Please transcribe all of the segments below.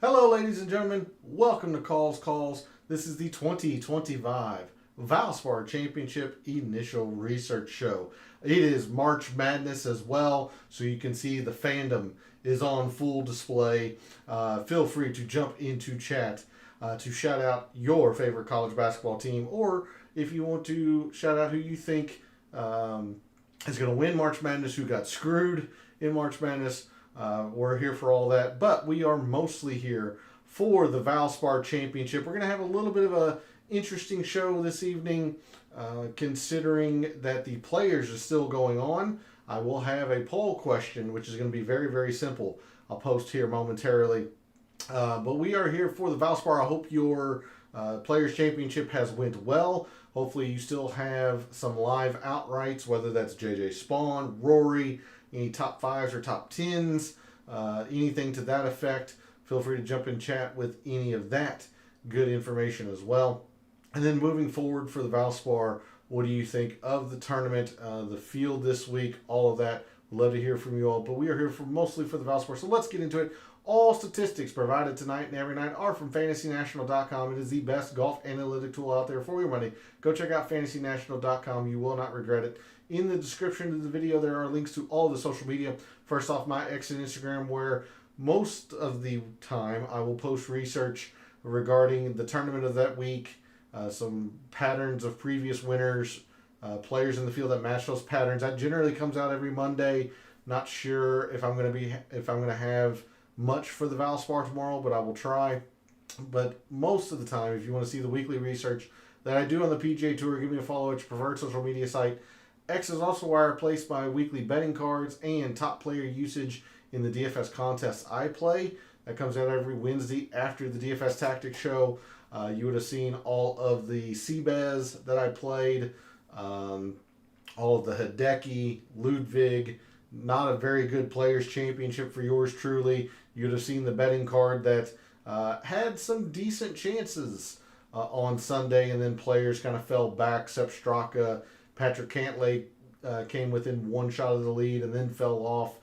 Hello, ladies and gentlemen. Welcome to Calls. This is the 2025 Valspar Championship Initial Research Show. It is March Madness as well, so you can see the fandom is on full display. Feel free to jump into chat to shout out your favorite college basketball team, or if you want to shout out who you think is going to win March Madness, who got screwed in March Madness. We're here for all that, but we are mostly here for the Valspar Championship. We're going to have a little bit of a interesting show this evening, considering that the players are still going on. I will have a poll question, which is going to be very, very simple. I'll post here momentarily. But we are here for the Valspar. I hope your Players Championship has went well. Hopefully you still have some live outrights, whether that's JJ Spawn, Rory, any top 5s or top 10s, anything to that effect. Feel free to jump in chat with any of that good information as well. And then moving forward for the Valspar, what do you think of the tournament, the field this week, all of that? We'd love to hear from you all, but we are here mostly for the Valspar. So let's get into it. All statistics provided tonight and every night are from FantasyNational.com. It is the best golf analytic tool out there for your money. Go check out FantasyNational.com. You will not regret it. In the description of the video, there are links to all of the social media. First off, my X and Instagram, where most of the time I will post research regarding the tournament of that week, some patterns of previous winners, players in the field that match those patterns. That generally comes out every Monday. Not sure if I'm going to have much for the Valspar tomorrow, but I will try. But most of the time, if you want to see the weekly research that I do on the PGA Tour, give me a follow at your preferred social media site. X is also where I place my weekly betting cards and top player usage in the DFS contests I play. That comes out every Wednesday after the DFS Tactics show. You would have seen all of the CBES that I played, all of the Hideki, Ludwig. Not a very good Players Championship for yours truly. You'd have seen the betting card that had some decent chances on Sunday, and then players kind of fell back. Sepp Straka, Patrick Cantlay came within one shot of the lead and then fell off.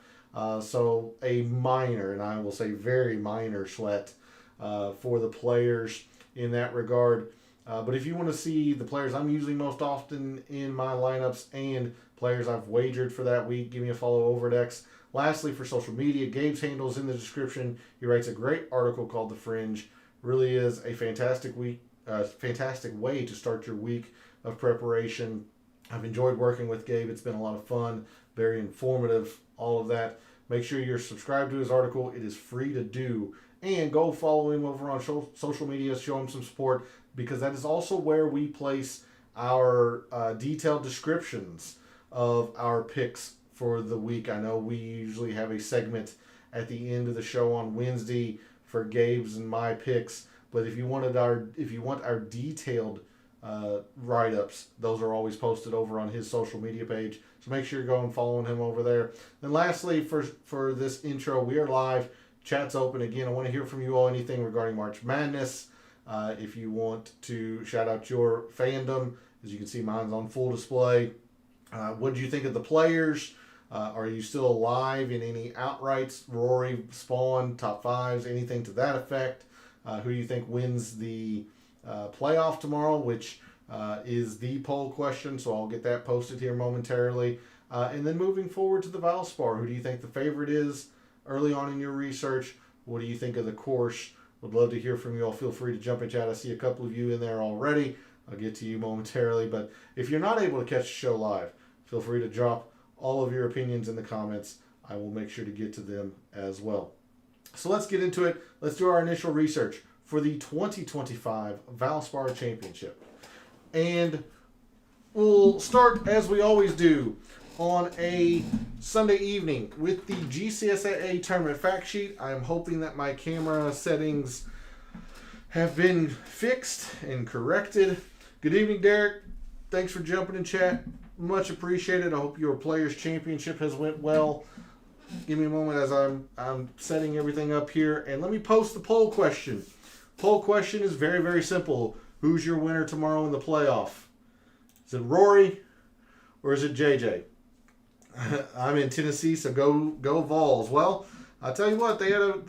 So a minor, and I will say very minor sweat for the players in that regard. But if you want to see the players I'm using most often in my lineups and players I've wagered for that week, give me a follow over at X. Lastly, for social media, Gabe's handle is in the description. He writes a great article called The Fringe. Really is a fantastic way to start your week of preparation. I've enjoyed working with Gabe. It's been a lot of fun, very informative, all of that. Make sure you're subscribed to his article. It is free to do. And go follow him over on social media. Show him some support, because that is also where we place our detailed descriptions of our picks for the week. I know we usually have a segment at the end of the show on Wednesday for Gabe's and my picks, but if you want our detailed write-ups, those are always posted over on his social media page. So make sure you're going and following him over there. And lastly, for this intro, we are live. Chat's open. Again, I want to hear from you all, anything regarding March Madness. If you want to shout out your fandom, as you can see, mine's on full display. What did you think of the players? Are you still alive in any outrights? Rory, Spawn, top 5s, anything to that effect? Who do you think wins the playoff tomorrow, which is the poll question, so I'll get that posted here momentarily. And then moving forward to the Valspar, who do you think the favorite is early on in your research? What do you think of the course? Would love to hear from you all. Feel free to jump in chat. I see a couple of you in there already. I'll get to you momentarily. But if you're not able to catch the show live, feel free to drop all of your opinions in the comments. I will make sure to get to them as well. So let's get into it. Let's do our initial research for the 2025 Valspar Championship. And we'll start, as we always do, on a Sunday evening with the GCSAA tournament fact sheet. I'm hoping that my camera settings have been fixed and corrected. Good evening, Derek. Thanks for jumping in chat. Much appreciated. I hope your Players Championship has went well. Give me a moment as I'm setting everything up here. And let me post the poll question. Poll question is very, very simple. Who's your winner tomorrow in the playoff? Is it Rory or is it JJ? I'm in Tennessee, so go Vols. Well, I'll tell you what, they had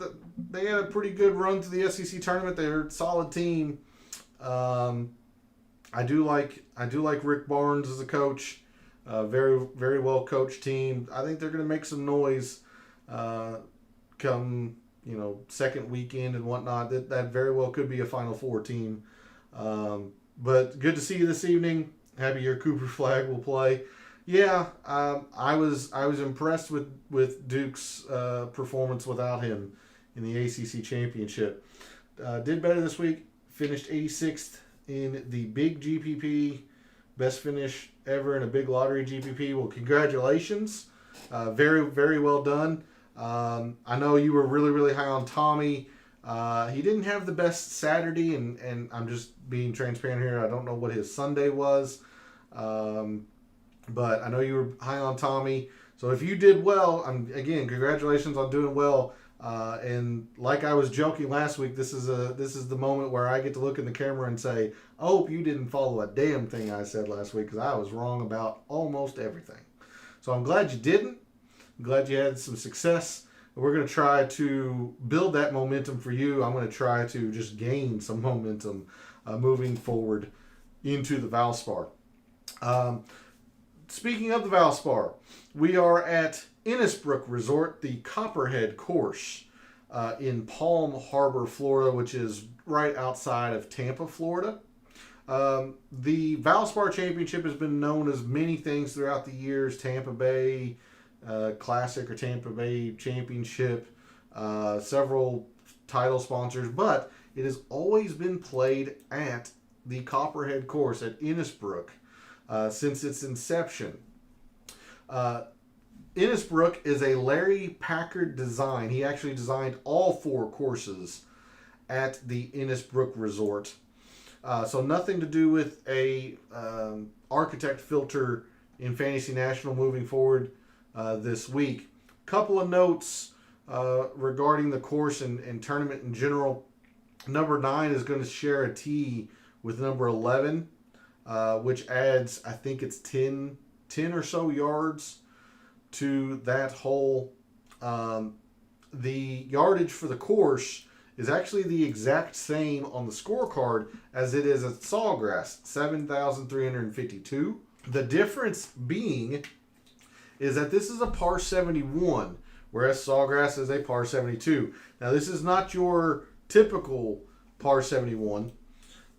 a pretty good run to the SEC tournament. They're a solid team. I do like Rick Barnes as a coach. Very, very well coached team. I think they're going to make some noise come second weekend and whatnot. That very well could be a Final Four team. But good to see you this evening. Happy your Cooper Flag will play. Yeah, I was impressed with Duke's performance without him in the ACC championship. Did better this week. Finished 86th in the big GPP. Best finish ever in a big lottery GPP. Well, congratulations. Very, very well done. I know you were really, really high on Tommy. He didn't have the best Saturday, and I'm just being transparent here. I don't know what his Sunday was. But I know you were high on Tommy. So if you did well, again, congratulations on doing well. And like I was joking last week, this is the moment where I get to look in the camera and say, I hope you didn't follow a damn thing I said last week, because I was wrong about almost everything. So I'm glad you didn't. I'm glad you had some success. We're going to try to build that momentum for you. I'm going to try to just gain some momentum moving forward into the Valspar. Speaking of the Valspar, we are at Innisbrook Resort, the Copperhead course in Palm Harbor, Florida, which is right outside of Tampa, Florida. The Valspar Championship has been known as many things throughout the years: Tampa Bay Classic or Tampa Bay Championship, several title sponsors, but it has always been played at the Copperhead course at Innisbrook since its inception. Innisbrook is a Larry Packard design. He actually designed all 4 courses at the Innisbrook Resort. So nothing to do with a architect filter in Fantasy National moving forward this week. Couple of notes regarding the course and tournament in general. Number 9 is going to share a tee with number 11, which adds, I think it's 10 or so yards to that hole. The yardage for the course is actually the exact same on the scorecard as it is at Sawgrass, 7,352. The difference being is that this is a par 71, whereas Sawgrass is a par 72. Now, this is not your typical par 71.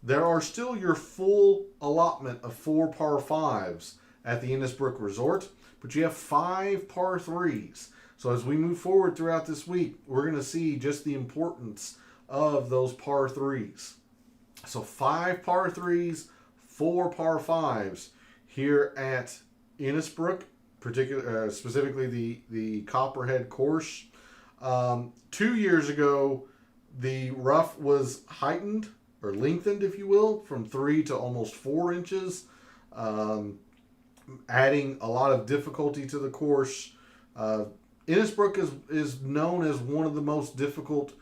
There are still your full allotment of 4 par 5s at the Innisbrook Resort, but you have 5 par 3s. So as we move forward throughout this week, we're going to see just the importance of those par 3s. So 5 par 3s, 4 par 5s here at Innisbrook, specifically the Copperhead course. 2 years ago, the rough was heightened or lengthened, if you will, from 3 to almost 4 inches, adding a lot of difficulty to the course. Innisbrook is known as one of the most difficult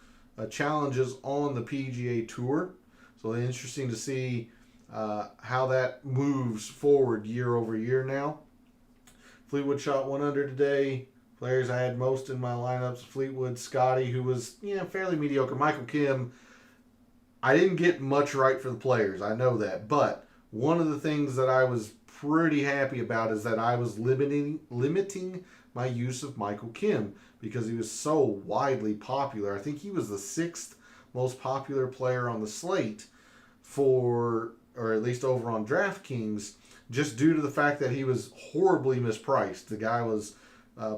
challenges on the PGA Tour. So it's interesting to see how that moves forward year over year now. Fleetwood shot 1 under today. Players I had most in my lineups: Fleetwood, Scotty, who was fairly mediocre. Michael Kim, I didn't get much right for the players. I know that. But one of the things that I was pretty happy about is that I was limiting my use of Michael Kim because he was so widely popular. I think he was the 6th most popular player on the slate or at least over on DraftKings, just due to the fact that he was horribly mispriced. The guy was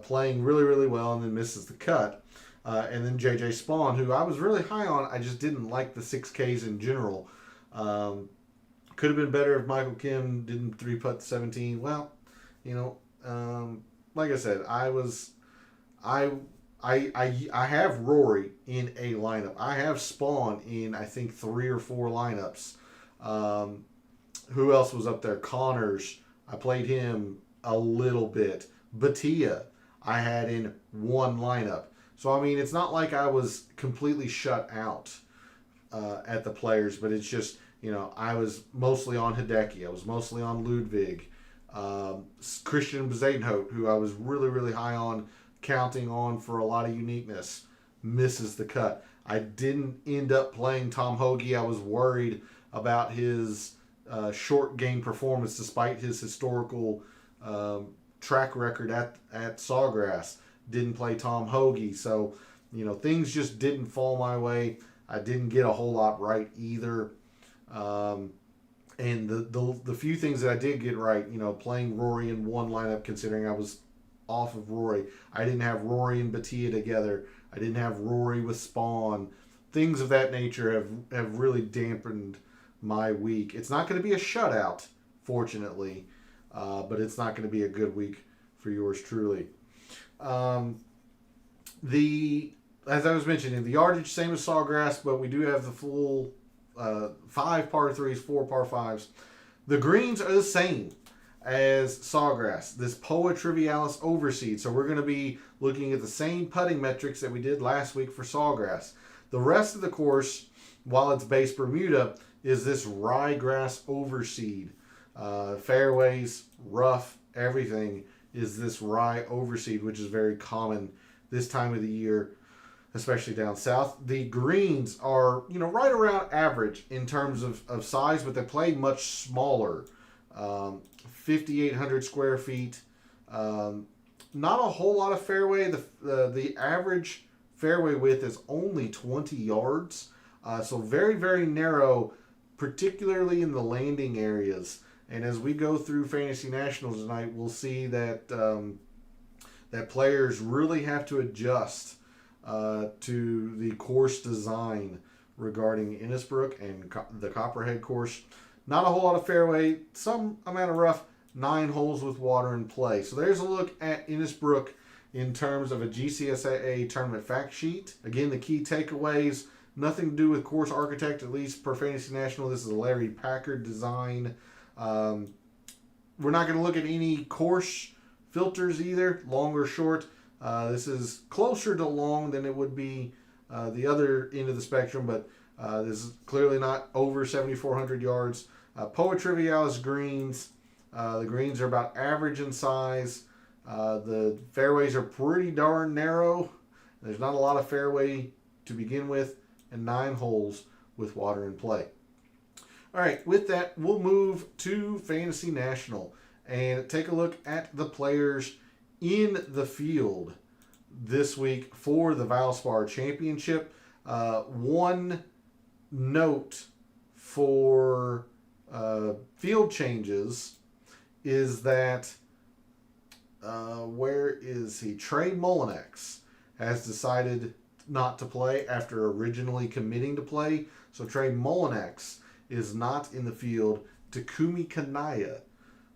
playing really, really well and then misses the cut. And then JJ Spawn, who I was really high on, I just didn't like the 6Ks in general. Could have been better if Michael Kim didn't 3-putt 17. Well, like I said, I have Rory in a lineup. I have Spawn in, I think, 3 or 4 lineups. Who else was up there? Connors. I played him a little bit. Batia, I had in 1 lineup. So, I mean, it's not like I was completely shut out at the players, but it's just, I was mostly on Hideki. I was mostly on Ludwig. Christian Bezadenhout, who I was really, really high on, counting on for a lot of uniqueness. misses the cut. I didn't end up playing Tom Hoge. I was worried about his short game performance despite his historical track record at Sawgrass. Didn't play Tom Hoge. So, things just didn't fall my way. I didn't get a whole lot right either. And the few things that I did get right, playing Rory in one lineup, considering I was off of Rory. I didn't have Rory and Batia together. I didn't have Rory with Spawn. Things of that nature have really dampened my week. It's not going to be a shutout, fortunately, but it's not going to be a good week for yours truly. As I was mentioning, the yardage same as Sawgrass, but we do have the full 5 par 3s, 4 par 5s. The greens are the same as Sawgrass, this Poa Trivialis overseed. So we're going to be looking at the same putting metrics that we did last week for Sawgrass. The rest of the course, while it's base Bermuda, is this ryegrass overseed. Fairways, rough, everything is this rye overseed, which is very common this time of the year, especially down south. The greens are, right around average in terms of size, but they play much smaller. 5,800 square feet. Not a whole lot of fairway. The average fairway width is only 20 yards. So very, very narrow, particularly in the landing areas. And as we go through Fantasy Nationals tonight, we'll see that that players really have to adjust to the course design regarding Innisbrook and the Copperhead course. Not a whole lot of fairway, some amount of rough, 9 holes with water in play. So there's a look at Innisbrook in terms of a GCSAA tournament fact sheet. Again, the key takeaways, nothing to do with course architect, at least per Fantasy National. This is a Larry Packard design. We're not going to look at any course filters either, long or short. This is closer to long than it would be the other end of the spectrum, but this is clearly not over 7,400 yards. Poa Trivialis greens. The greens are about average in size. The fairways are pretty darn narrow. There's not a lot of fairway to begin with, and 9 holes with water in play. All right, with that, we'll move to Fantasy National and take a look at the players in the field this week for the Valspar Championship. One note for field changes is that where is he? Trey Mullinax has decided not to play after originally committing to play. So Trey Mullinax is not in the field. Takumi Kanaya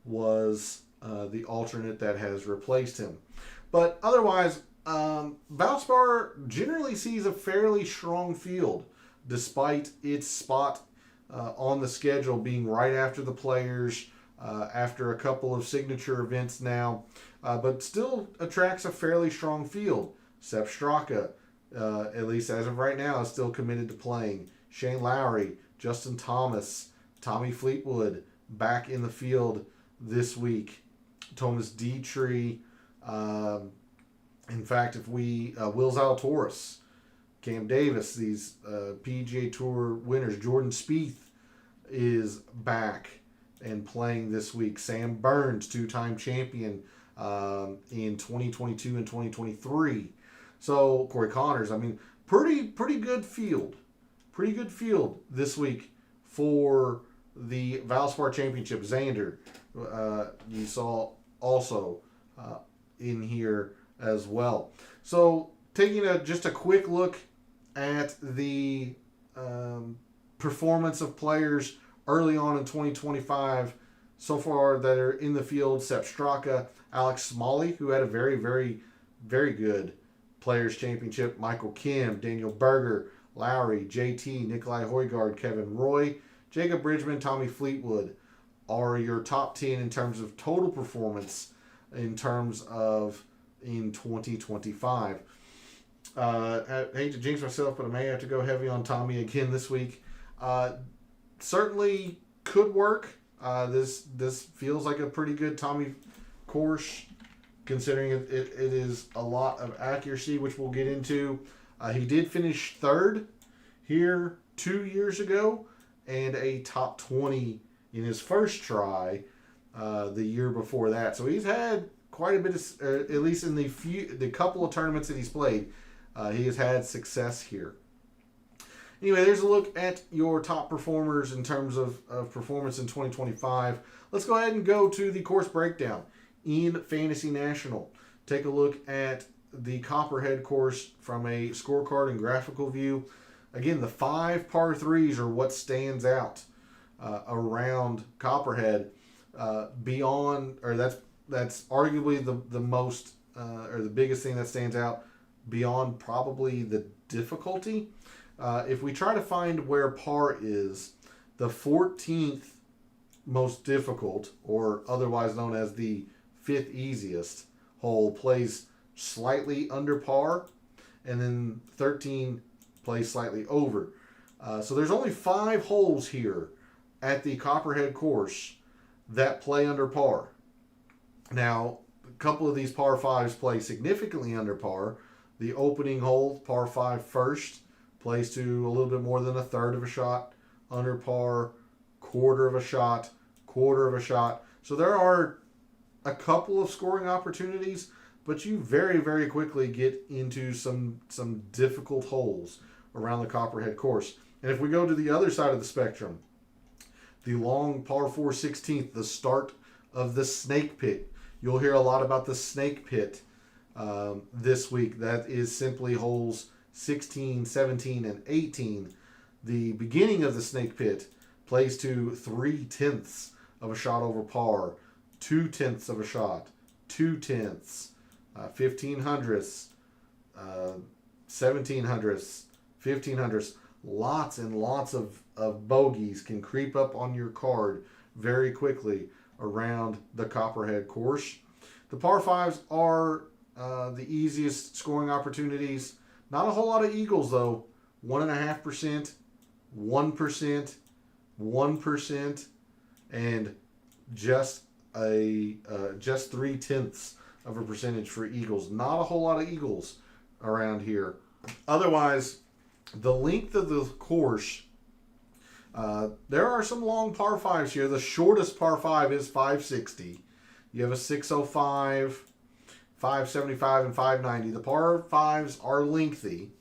was the alternate that has replaced him. But otherwise, Valspar generally sees a fairly strong field, despite its spot on the schedule being right after the players, after a couple of signature events now, but still attracts a fairly strong field. Sepp Straka, at least as of right now, is still committed to playing. Shane Lowry, Justin Thomas, Tommy Fleetwood back in the field this week. Thomas Dietrich, in fact, if we Will Zalatoris, Cam Davis, these PGA Tour winners, Jordan Spieth is back and playing this week. Sam Burns, 2-time champion in 2022 and 2023. So Corey Connors, pretty good field. Pretty good field this week for the Valspar Championship. Xander, you saw also in here as well. So taking just a quick look at the performance of players early on in 2025 so far that are in the field: Sepp Straka, Alex Smalley, who had a very, very, very good Players Championship, Michael Kim, Daniel Berger, Lowry, JT, Nikolai Højgaard, Kevin Roy, Jacob Bridgman, Tommy Fleetwood are your top 10 in terms of total performance in terms of in 2025. I hate to jinx myself, but I may have to go heavy on Tommy again this week. Certainly could work. This feels like a pretty good Tommy course, considering it is a lot of accuracy, which we'll get into. He did finish third here 2 years ago and a top 20 in his first try the year before that. So he's had quite a bit of, at least in the couple of tournaments that he's played, he has had success here. Anyway, there's a look at your top performers in terms of performance in 2025. Let's go ahead and go to the course breakdown in Fantasy National. Take a look at the Copperhead course from a scorecard and graphical view. Again, the 5 par 3s are what stands out around Copperhead beyond, or that's arguably the most or the biggest thing that stands out beyond probably the difficulty. If we try to find where par is, the 14th most difficult, or otherwise known as the 5th easiest hole, plays slightly under par, and then 13 plays slightly over. So there's only 5 holes here at the Copperhead course that play under par. Now, a couple of these par 5s play significantly under par. The opening hole, par 5 first, plays to a little bit more than a third of a shot under par, quarter of a shot, quarter of a shot. So there are a couple of scoring opportunities, but you very, very quickly get into some difficult holes around the Copperhead course. And if we go to the other side of the spectrum, the long par 4 16th, the start of the Snake Pit. You'll hear a lot about the Snake Pit this week. That is simply holes 16, 17, and 18. The beginning of the Snake Pit plays to 3/10 of a shot over par, 2/10 of a shot, 2/10, 1500ths, 1700ths, 1500ths. Lots and lots of bogeys can creep up on your card very quickly around the Copperhead course. The par 5s are the easiest scoring opportunities. Not a whole lot of eagles, though. 1.5%, 1%, 1%, and just 3/10 of a percentage for eagles. Not a whole lot of eagles around here. Otherwise, the length of the course, there are some long par 5s here. The shortest par 5 is 560. You have a 605, 575, and 590. The par 5s are lengthy,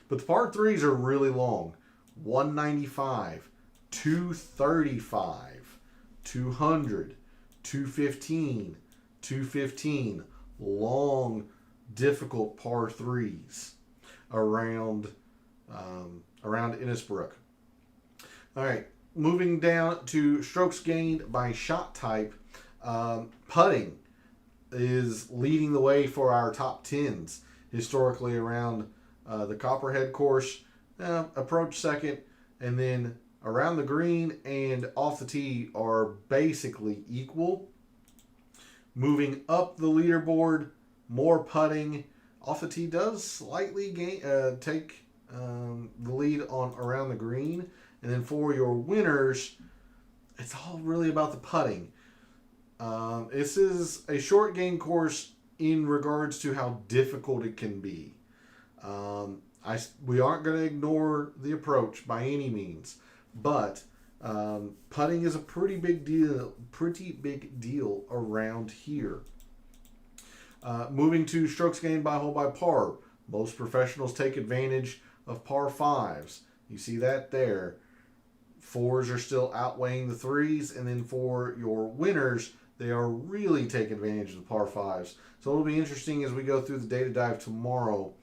but the par 3s are really long. 195, 235, 200, 215, 215. Long, difficult par 3s around Innisbrook. All right, moving down to strokes gained by shot type. Putting is leading the way for our top 10s historically around the Copperhead course. Approach second, and then around the green and off the tee are basically equal. Moving up the leaderboard, more putting. Off the tee does slightly take the lead on around the green. And then for your winners, it's all really about the putting. This is a short game course in regards to how difficult it can be. We aren't going to ignore the approach by any means, but putting is a pretty big deal around here. Moving to strokes gained by hole by par. Most professionals take advantage of par 5s. You see that there. 4s are still outweighing the 3s, and then for your winners, they are really taking advantage of the par 5s. So it'll be interesting as we go through the data dive tomorrow,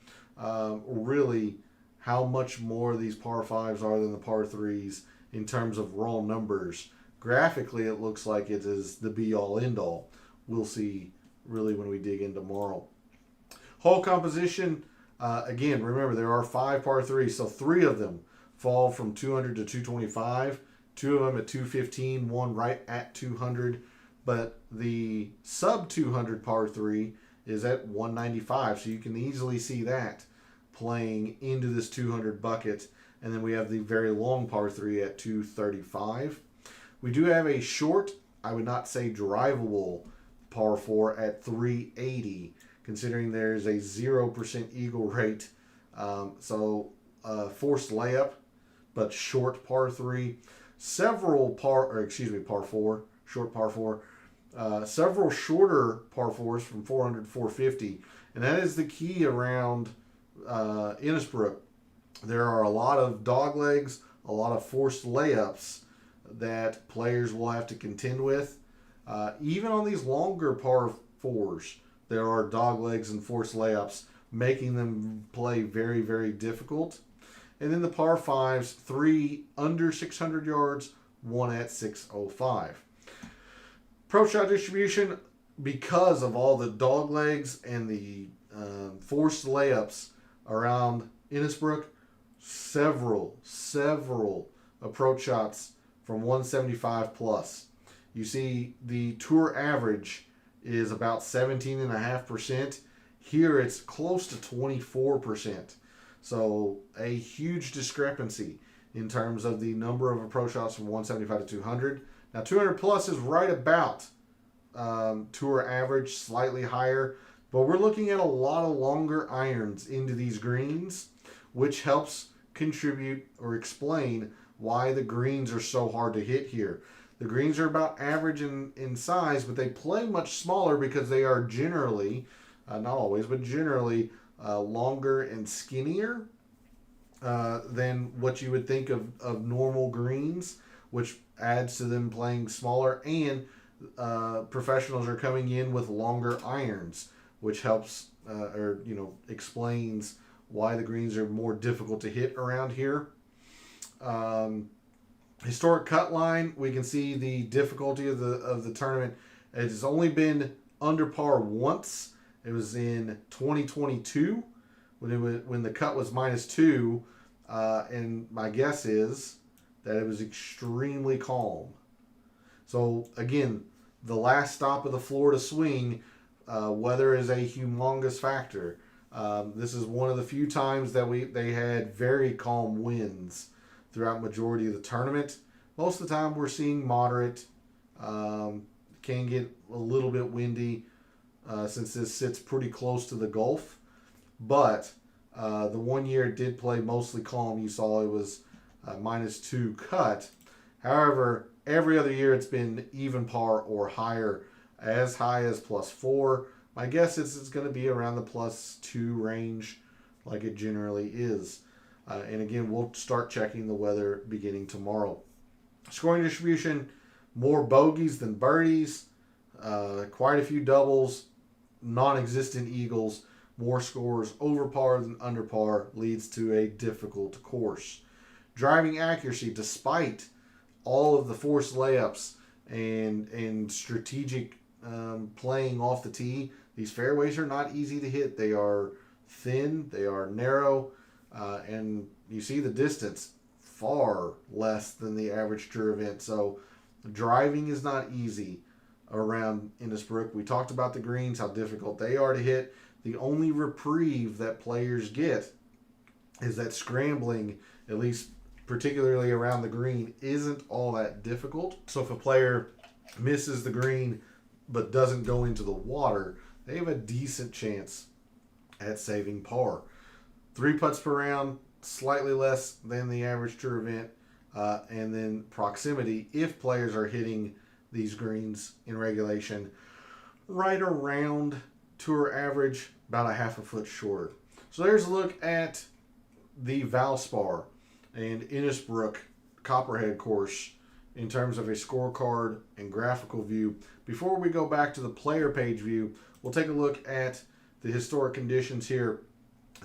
really how much more these par 5s are than the par 3s in terms of raw numbers. Graphically, it looks like it is the be-all, end-all. We'll see really when we dig in tomorrow. Hole composition, again, remember there are 5 par 3s, so 3 of them fall from 200 to 225, 2 of them at 215, 1 right at 200, but the sub 200 par 3 is at 195, so you can easily see that playing into this 200 bucket. And then we have the very long par 3 at 235. We do have a short, I would not say drivable, par 4 at 380, considering there's a 0% eagle rate Forced layup, but short par 3. Par 4, short par 4. Several shorter par 4s from 400 to 450. And that is the key around Innisbrook. There are a lot of dog legs, a lot of forced layups that players will have to contend with. Even on these longer par 4s, there are dog legs and forced layups, making them play very, very difficult. And then the par 5s, 3 under 600 yards, 1 at 605. Pro shot distribution, because of all the dog legs and the forced layups around Innisbrook, several approach shots from 175 plus. You see the tour average is about 17.5%. Here it's close to 24%. So a huge discrepancy in terms of the number of approach shots from 175 to 200. Now 200 plus is right about tour average, slightly higher. But we're looking at a lot of longer irons into these greens, which helps contribute or explain why the greens are so hard to hit here. The greens are about average in size, but they play much smaller because they are generally, not always, but generally longer and skinnier than what you would think of normal greens, which adds to them playing smaller. And professionals are coming in with longer irons, which helps explains why the greens are more difficult to hit around here. Historic cut line, we can see the difficulty of the tournament. It has only been under par once. It was in 2022 when the cut was -2, and my guess is that it was extremely calm. So again, the last stop of the Florida swing, weather is a humongous factor. This is one of the few times that they had very calm winds throughout majority of the tournament. Most of the time we're seeing moderate. Can get a little bit windy since this sits pretty close to the Gulf. But the one year it did play mostly calm. You saw it was -2 cut. However, every other year it's been even par or higher, as high as +4. My guess is it's going to be around the +2 range like it generally is. And again, we'll start checking the weather beginning tomorrow. Scoring distribution, more bogeys than birdies, quite a few doubles, non-existent eagles, more scores over par than under par, leads to a difficult course. Driving accuracy, despite all of the forced layups and strategic playing off the tee, these fairways are not easy to hit. They are thin, they are narrow, and you see the distance far less than the average tour event. So driving is not easy around Innisbrook. We talked about the greens, how difficult they are to hit. The only reprieve that players get is that scrambling, at least particularly around the green, isn't all that difficult. So if a player misses the green but doesn't go into the water, they have a decent chance at saving par. 3 putts per round, slightly less than the average tour event. And then proximity, if players are hitting these greens in regulation, right around tour average, about a half a foot shorter. So there's a look at the Valspar and Innisbrook Copperhead course in terms of a scorecard and graphical view. Before we go back to the player page view, we'll take a look at the historic conditions here.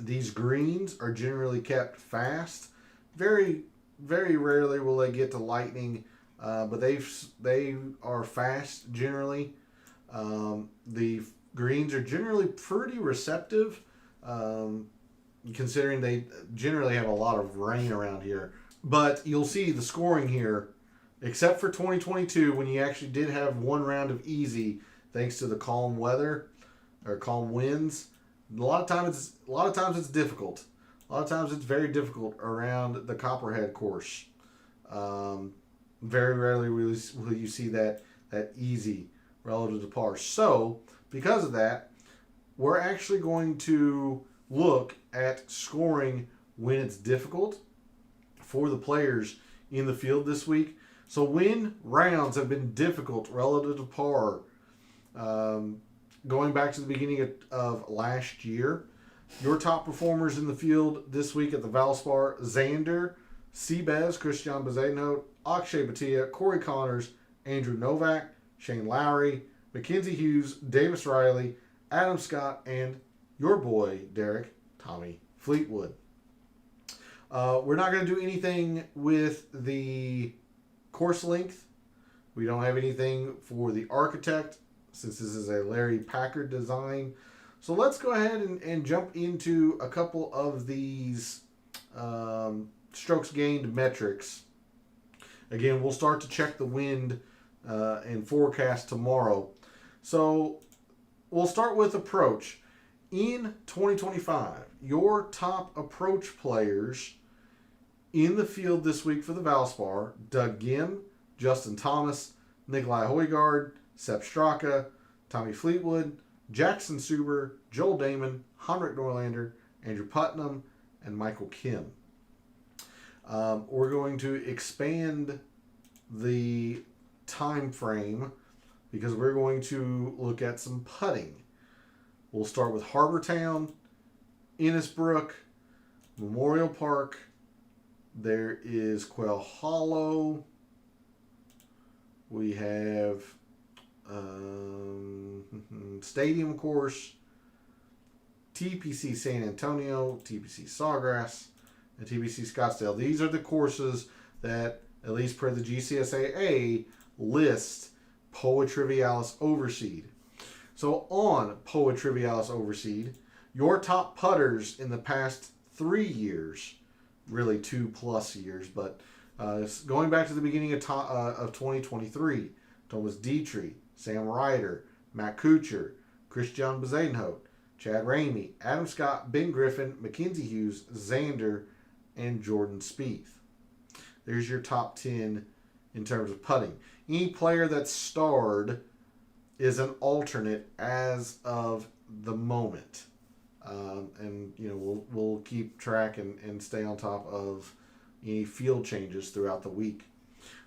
These greens are generally kept fast. Very, very rarely will they get to lightning, but they are fast generally. The greens are generally pretty receptive, considering they generally have a lot of rain around here. But you'll see the scoring here, except for 2022 when you actually did have one round of easy thanks to the calm weather or calm winds. A lot of times it's difficult. A lot of times it's very difficult around the Copperhead course. Very rarely will you see that easy relative to par. So because of that, we're look at scoring when it's difficult for the players in the field this week. So when rounds have been difficult relative to par, going back to the beginning of last year, your top performers in the field this week at the Valspar: Xander, Seabez, Christian Bezuidenhout, Akshay Bhatia, Corey Connors, Andrew Novak, Shane Lowry, Mackenzie Hughes, Davis Riley, Adam Scott, and your boy, Derek, Tommy Fleetwood. We're not going to do anything with the course length. We don't have anything for the architect, since this is a Larry Packard design. So let's go ahead and jump into a couple of these strokes gained metrics. Again, we'll start to check the wind and forecast tomorrow. So we'll start with approach. In 2025, your top approach players in the field this week for the Valspar: Doug Gim, Justin Thomas, Nikolai Højgaard, Sepp Straka, Tommy Fleetwood, Jackson Suber, Joel Damon, Henrik Norlander, Andrew Putnam, and Michael Kim. We're going to expand the time frame because we're going to look at some putting. We'll start with Harbor Town, Innisbrook, Memorial Park. There is Quail Hollow. We have Stadium Course, TPC San Antonio, TPC Sawgrass, and TPC Scottsdale. These are the courses that, at least per the GCSAA, list Poa Trivialis Overseed. So on Poa Trivialis Overseed, your top putters in the past 3 years, really 2+ years, but going back to the beginning of 2023, Thomas Dietrich, Sam Ryder, Matt Kuchar, Christian Bezuidenhout, Chad Ramey, Adam Scott, Ben Griffin, Mackenzie Hughes, Xander, and Jordan Spieth. There's your top 10 in terms of putting. Any player that's starred is an alternate as of the moment. And we'll keep track and stay on top of any field changes throughout the week.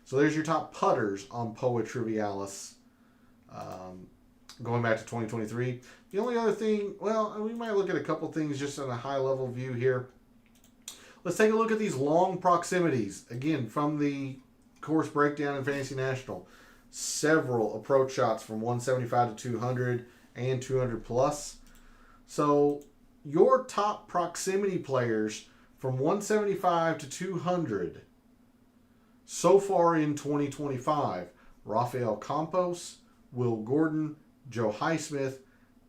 So there's your top putters on Poa Trivialis going back to 2023. The only other thing, we might look at a couple things just on a high level view here. Let's take a look at these long proximities. Again, from the course breakdown in Fantasy National. Several approach shots from 175 to 200 and 200 plus. So your top proximity players from 175 to 200 so far in 2025: Rafael Campos, Will Gordon, Joe Highsmith,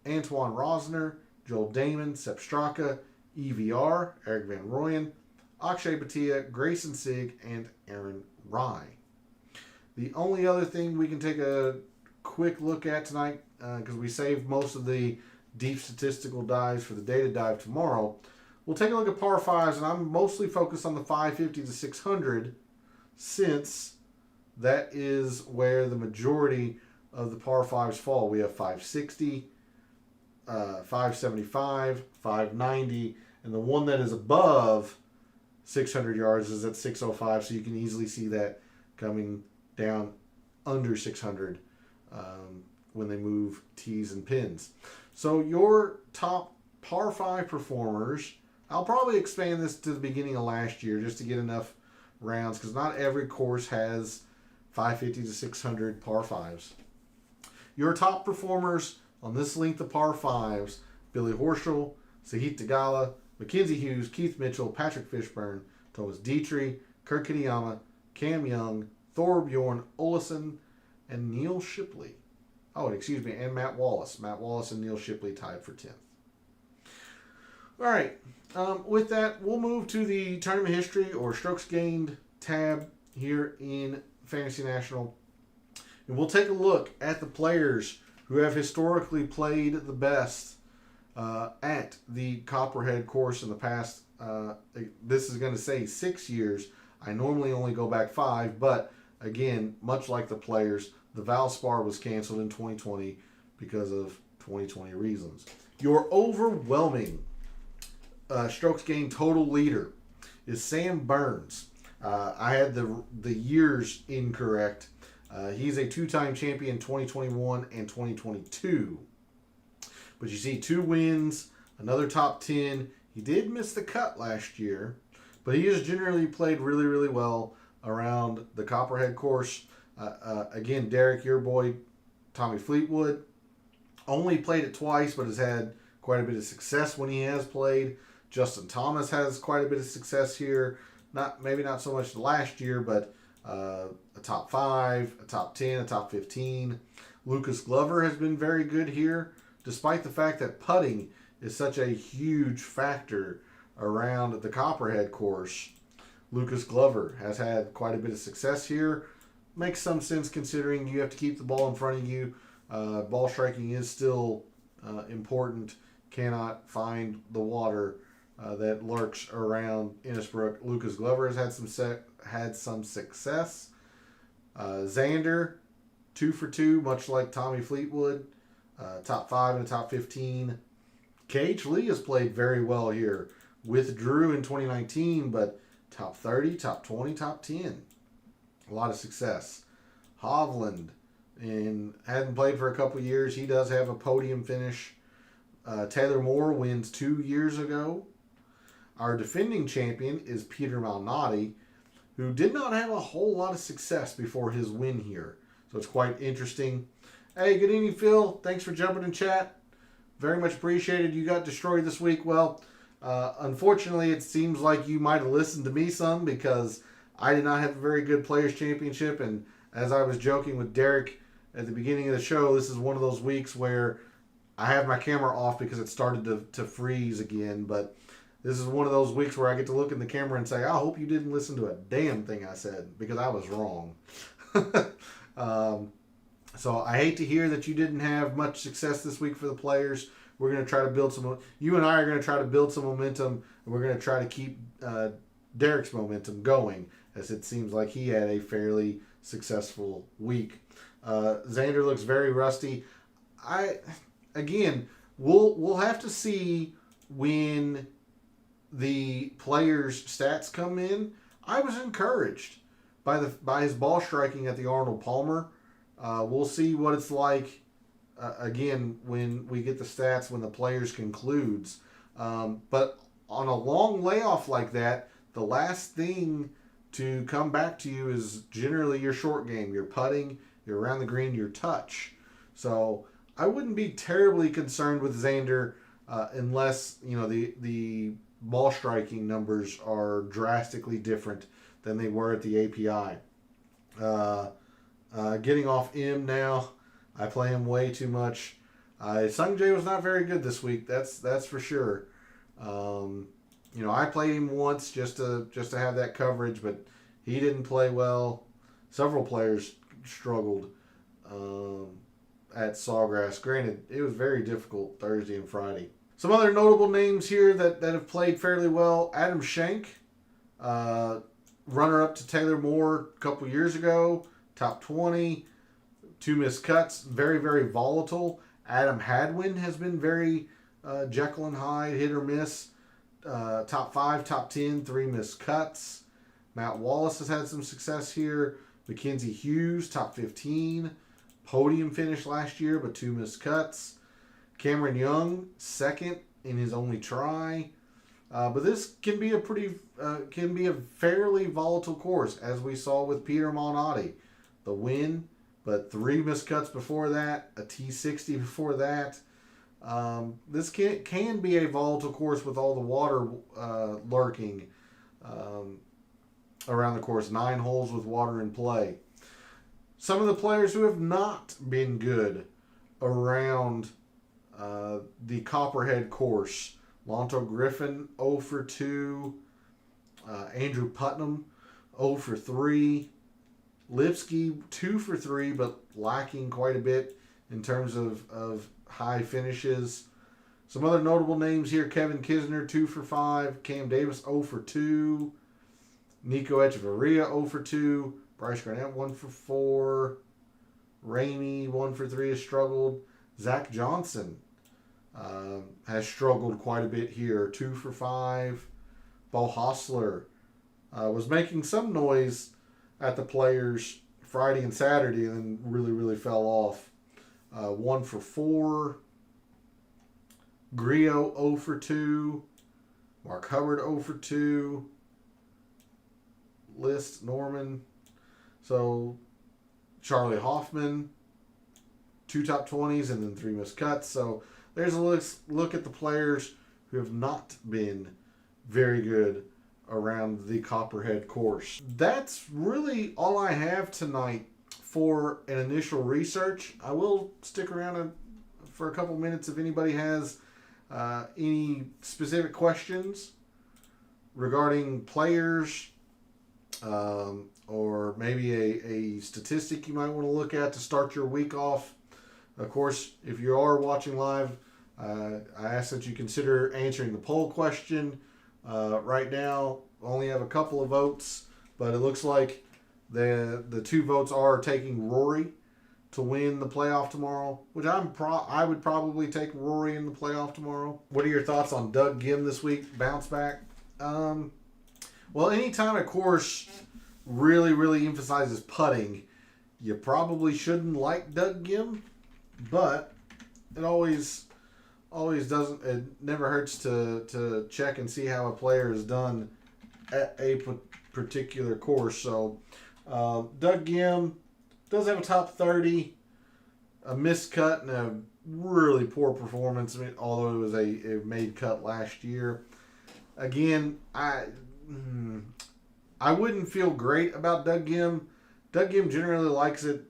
Antoine Rosner, Joel Damon, Sepp Straka, EVR, Eric Van Rooyen, Akshay Bhatia, Grayson Sigg, and Aaron Rai. The only other thing we can take a quick look at tonight, because we saved most of the deep statistical dives for the data dive tomorrow, we'll take a look at par 5s, and I'm mostly focused on the 550 to 600, since that is where the majority of the par 5s fall. We have 560, 575, 590, and the one that is above 600 yards is at 605, so you can easily see that coming down under 600 when they move tees and pins. So your top par 5 performers, I'll probably expand this to the beginning of last year just to get enough rounds, because not every course has 550 to 600 par 5s. Your top performers on this length of par 5s: Billy Horschel, Sahith Theegala, Mackenzie Hughes, Keith Mitchell, Patrick Fishburne, Thomas Dietrich, Kurt Kitayama, Cam Young, Thorbjorn Olesen, and Neil Shipley. And Matt Wallace. Matt Wallace and Neil Shipley tied for 10th. All right. With that, we'll move to the tournament history or strokes gained tab here in Fantasy National. And we'll take a look at the players who have historically played the best at the Copperhead course in the past. This is going to say 6 years. I normally only go back 5, but again, much like the players, the Valspar was canceled in 2020 because of 2020 reasons. Your overwhelming strokes gained total leader is Sam Burns. I had the years incorrect. He's a two-time champion 2021 and 2022. But you see 2 wins, another top 10. He did miss the cut last year, but he has generally played really, really well around the Copperhead course. Again, Derek, your boy, Tommy Fleetwood, only played it twice, but has had quite a bit of success when he has played. Justin Thomas has quite a bit of success here. Maybe not so much last year, but a top 5, a top 10, a top 15. Lucas Glover has been very good here, despite the fact that putting is such a huge factor around the Copperhead course. Lucas Glover has had quite a bit of success here. Makes some sense considering you have to keep the ball in front of you. Ball striking is still important. Cannot find the water that lurks around Innisbrook. Lucas Glover has had some success. Xander, 2 for 2, much like Tommy Fleetwood. Top 5 and a top 15. KH Lee has played very well here. Withdrew in 2019, but top 30, top 20, top 10. A lot of success. Hovland hadn't played for a couple years. He does have a podium finish. Taylor Moore wins 2 years ago. Our defending champion is Peter Malnati, who did not have a whole lot of success before his win here. So it's quite interesting. Hey, good evening, Phil. Thanks for jumping in chat. Very much appreciated. You got destroyed this week. Well, unfortunately, it seems like you might have listened to me some because I did not have a very good Players' Championship. And as I was joking with Derek at the beginning of the show, this is one of those weeks where I have my camera off because it started to freeze again. But this is one of those weeks where I get to look in the camera and say, I hope you didn't listen to a damn thing I said because I was wrong. So I hate to hear that you didn't have much success this week for the players. We're going to try to build some. You and I are going to try to build some momentum, and we're going to try to keep Derek's momentum going, as it seems like he had a fairly successful week. Xander looks very rusty. We'll have to see when the players' stats come in. I was encouraged by his ball striking at the Arnold Palmer. We'll see what it's like again when we get the stats when the players concludes. But on a long layoff like that, the last thing to come back to you is generally your short game, your putting, your around the green, your touch. So I wouldn't be terribly concerned with Xander unless the ball striking numbers are drastically different than they were at the API. Getting off M now. I play him way too much. Sung Jae was not very good this week. That's for sure. I played him once just to have that coverage, but he didn't play well. Several players struggled at Sawgrass. Granted, it was very difficult Thursday and Friday. Some other notable names here that have played fairly well. Adam Schenk, runner-up to Taylor Moore a couple years ago. Top 20, 2 missed cuts, very, very volatile. Adam Hadwin has been very Jekyll and Hyde, hit or miss. Top 5, top 10, 3 missed cuts. Matt Wallace has had some success here. Mackenzie Hughes, top 15. Podium finish last year, but 2 missed cuts. Cameron Young, second in his only try. But this can be a fairly volatile course, as we saw with Peter Malnati. The win, but 3 missed cuts before that, a T60 before that. This can be a volatile course with all the water lurking around the course. 9 holes with water in play. Some of the players who have not been good around the Copperhead course. Lonto Griffin, 0 for 2. Andrew Putnam, 0 for 3. Lipsky, 2 for 3, but lacking quite a bit in terms of high finishes. Some other notable names here. Kevin Kisner, 2 for 5. Cam Davis, 0 for 2. Nico Echevarria, 0 for 2. Bryce Garnett, 1 for 4. Ramey, 1 for 3, has struggled. Zach Johnson, has struggled quite a bit here. 2 for 5. Bo Hostler was making some noise at the Players Friday and Saturday, and then really fell off. 1 for 4. Grillo 0 for 2. Mark Hubbard 0 for 2. List Norman. So Charlie Hoffman, 2 top 20s and then 3 missed cuts. So there's a look at the players who have not been very good around the Copperhead course. That's really all I have tonight for an initial research. I will stick around for a couple minutes if anybody has any specific questions regarding players, or maybe a statistic you might want to look at to start your week off. Of course, if you are watching live, I ask that you consider answering the poll question. Right now, only have a couple of votes, but it looks like the 2 votes are taking Rory to win the playoff tomorrow, which I would probably take Rory in the playoff tomorrow. What are your thoughts on Doug Ghim this week? Bounce back? Well, anytime a course really emphasizes putting, you probably shouldn't like Doug Ghim, but it always doesn't. It never hurts to check and see how a player is done at a particular course. So Doug Ghim does have a top 30, a missed cut, and a really poor performance. I mean, although it was a made cut last year. Again, I wouldn't feel great about Doug Ghim. Doug Ghim generally likes it,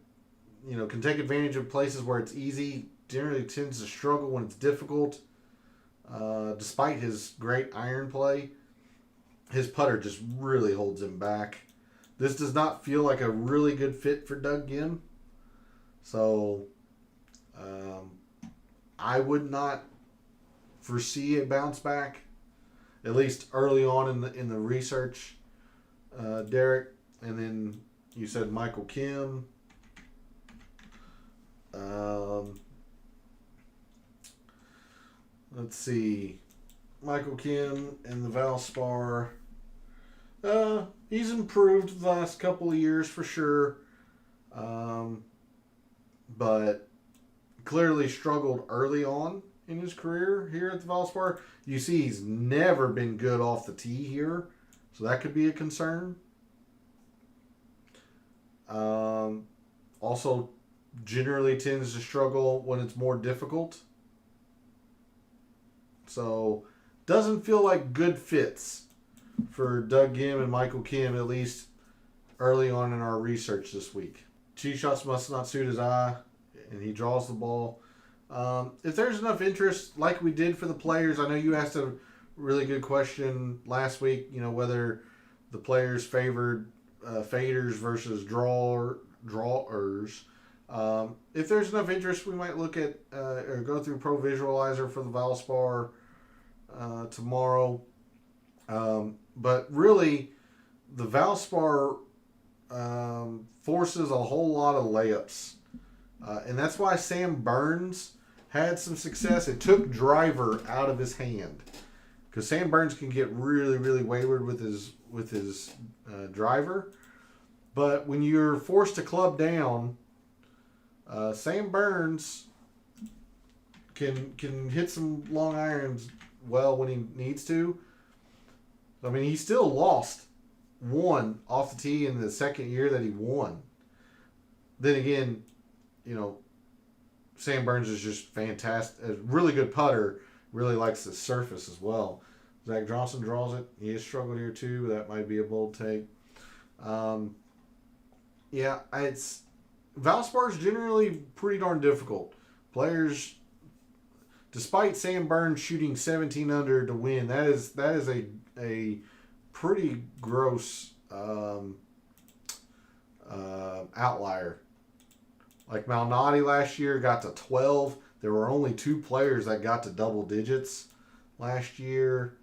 can take advantage of places where it's easy. Generally tends to struggle when it's difficult. Despite his great iron play, his putter just really holds him back. This does not feel like a really good fit for Doug Ghim. So I would not foresee a bounce back, at least early on in the research. Derek, and then you said Michael Kim. Let's see, Michael Kim and the Valspar. He's improved the last couple of years for sure, but clearly struggled early on in his career here at the Valspar. You see, he's never been good off the tee here, so that could be a concern. Also, generally tends to struggle when it's more difficult. So, doesn't feel like good fits for Doug Ghim and Michael Kim, at least early on in our research this week. Tee shots must not suit his eye, and he draws the ball. If there's enough interest, like we did for the players, I know you asked a really good question last week, whether the players favored faders versus drawers. If there's enough interest, we might look at or go through Pro Visualizer for the Valspar tomorrow. But really, the Valspar forces a whole lot of layups. And that's why Sam Burns had some success. It took driver out of his hand, because Sam Burns can get really wayward with his driver. But when you're forced to club down, Sam Burns can hit some long irons well when he needs to. I mean, he still lost one off the tee in the second year that he won. Then again, Sam Burns is just fantastic. A really good putter. Really likes the surface as well. Zach Johnson draws it. He has struggled here too. That might be a bold take. It's Valspar is generally pretty darn difficult. Players, despite Sam Burns shooting 17 under to win, that is a pretty gross outlier. Like Malnati last year got to 12. There were only 2 players that got to double digits last year.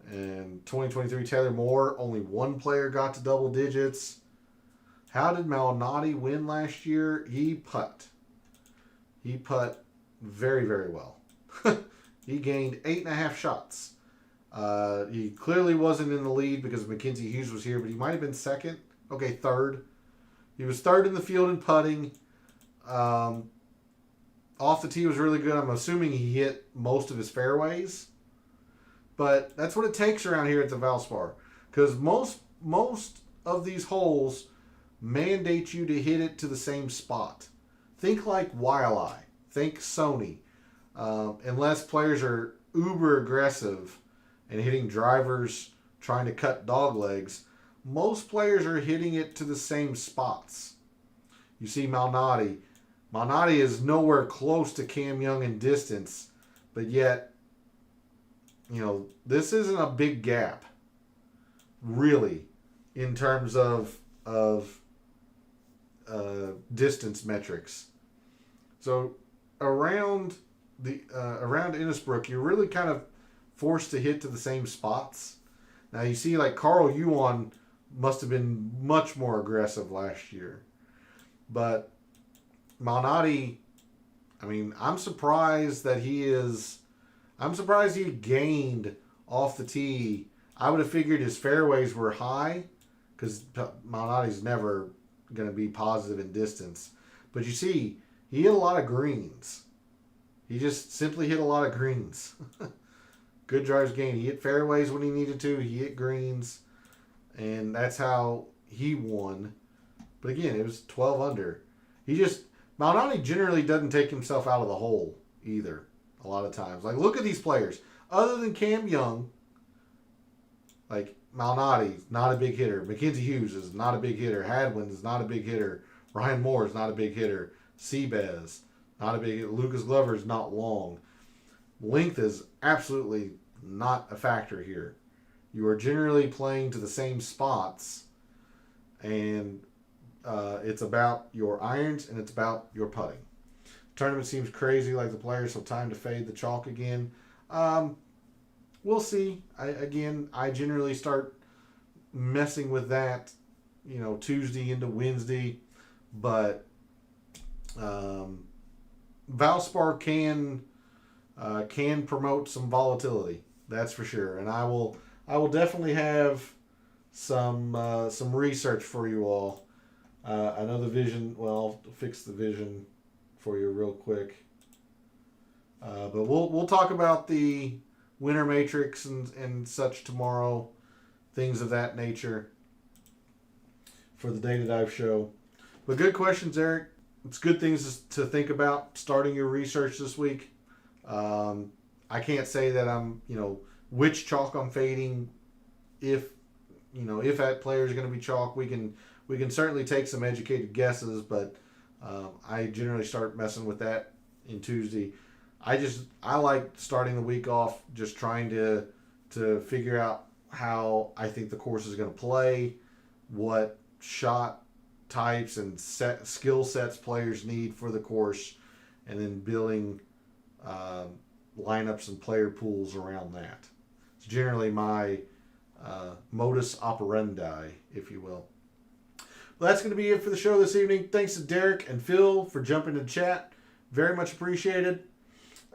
And 2023 Taylor Moore, only 1 player got to double digits. How did Malnati win last year? He putt very well. He gained 8.5 shots. He clearly wasn't in the lead because Mackenzie Hughes was here, but he might have been second. Okay, third. He was third in the field in putting. Off the tee was really good. I'm assuming he hit most of his fairways. But that's what it takes around here at the Valspar. Because most of these holes mandate you to hit it to the same spot. Think like Waialae. Think Sony. Unless players are uber aggressive and hitting drivers trying to cut dog legs, most players are hitting it to the same spots. You see Malnati. Malnati is nowhere close to Cam Young in distance, but yet, this isn't a big gap, really, in terms of distance metrics. So around Innisbrook, you're really kind of forced to hit to the same spots. Now you see, like Carl Yuan must have been much more aggressive last year, but Malnati, I'm surprised that I'm surprised he gained off the tee. I would have figured his fairways were high because Malnati's never going to be positive in distance. But you see, he hit a lot of greens. He just simply hit a lot of greens. Good drives gained. He hit fairways when he needed to. He hit greens. And that's how he won. But again, it was 12 under. Malnati generally doesn't take himself out of the hole either a lot of times. Like, look at these players. Other than Cam Young, like Malnati's not a big hitter. Mackenzie Hughes is not a big hitter. Hadwin is not a big hitter. Ryan Moore is not a big hitter. Seabez, not a big hitter. Lucas Glover is not long. Length is absolutely not a factor here. You are generally playing to the same spots, and it's about your irons and it's about your putting. Tournament seems crazy, like the players have time to fade the chalk again. We'll see. I generally start messing with that, Tuesday into Wednesday, but Valspar can promote some volatility. That's for sure, and I will definitely have some research for you all. I know the vision. Well, I'll fix the vision for you real quick. But we'll talk about the winter matrix and such tomorrow, things of that nature for the Data Dive show. But good questions, Eric. It's good things to think about starting your research this week. I can't say that I'm, which chalk I'm fading. If that player is going to be chalk, we can certainly take some educated guesses, but I generally start messing with that in Tuesday. I like starting the week off just trying to figure out how I think the course is going to play, what shot types and skill sets players need for the course, and then building lineups and player pools around that. It's generally my modus operandi, if you will. Well, that's going to be it for the show this evening. Thanks to Derek and Phil for jumping in chat. Very much appreciated.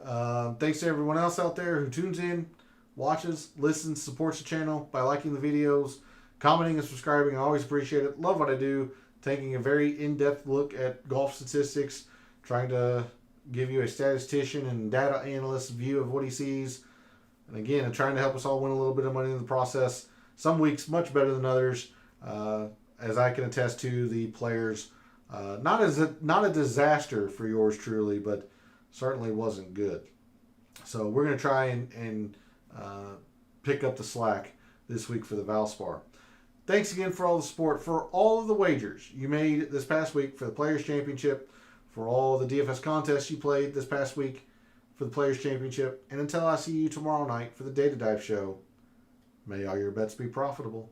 Thanks to everyone else out there who tunes in, watches, listens, supports the channel by liking the videos, commenting and subscribing. I always appreciate it. Love what I do. Taking a very in-depth look at golf statistics, trying to give you a statistician and data analyst view of what he sees. And again, I'm trying to help us all win a little bit of money in the process. Some weeks much better than others. As I can attest to, the players, not a disaster for yours truly, but certainly wasn't good. So we're going to try and pick up the slack this week for the Valspar. Thanks again for all the support, for all of the wagers you made this past week for the Players' Championship, for all the DFS contests you played this past week for the Players' Championship. And until I see you tomorrow night for the Data Dive show, may all your bets be profitable.